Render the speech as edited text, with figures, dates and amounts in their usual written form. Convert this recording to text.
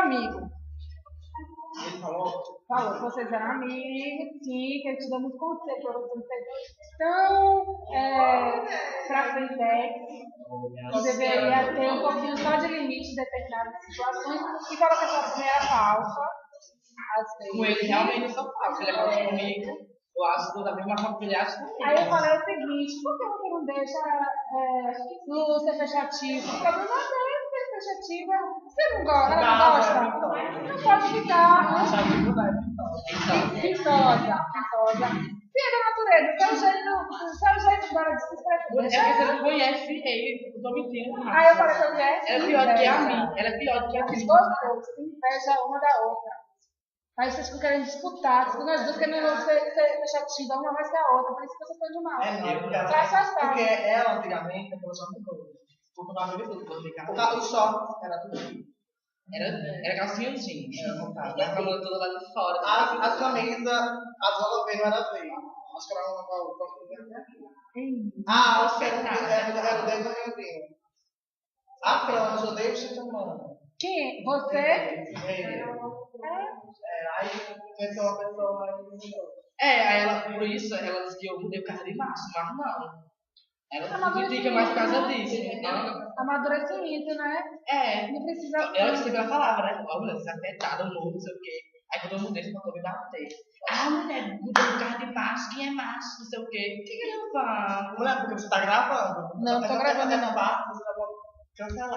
amigo. Ele falou? Falou que vocês eram amigos, sim, que ele te deu muito conselho para você não ser tão pra frente, que deveria ter um pouquinho só de limite em determinadas situações e falou que a sua primeira falsa. Com ele realmente eu sou falsa, ele é comigo, eu acho que da mesma forma que ele acha comigo. Aí eu falei o seguinte, por que você não deixa Lulu ser fechativo? O problema dele é ser fechatitiva. Você não gosta? Ela não gosta? Não pode ficar. Pintosa. Sim, é da natureza. Seu jeito dela de se expressar. É porque você não conhece ele, eu tô mentindo. Aí eu falei que eu conheço. Ela é pior que a mim. Ela é pior que a mim. Os dois povos se invejam uma da outra. Aí vocês ficam querendo disputar, porque nós duas queremos ser fechativa, uma mais que a outra, por isso que vocês estão de mal. Porque ela antigamente começou muito novo. Porque o nome de tudo, por causa do short, era tudo aqui. Era calcinha jeans. Era montado. E a camisa toda lá de fora. As camisas, as bolas veio não era feio. Acho que era uma era o dedo do meu. A Fran, eu odeio você chamando. Quem? Você? Aí começou uma pessoa aí ela, por isso, ela disse que eu mudei o carro de macho, mas não. Ela não critica mais por causa disso. Amadurecimento, né? Não precisa. Ela sempre ela falava, né? Ó, mulher, você é afetada, novo, não sei o quê. Aí quando eu mudei, você mandou me bater. Ah, mulher, mudou o carro de macho, quem é macho, não sei o quê. O que eu falo? Mulher, porque você tá gravando. Não, tô gravando não. Você tá cancelando.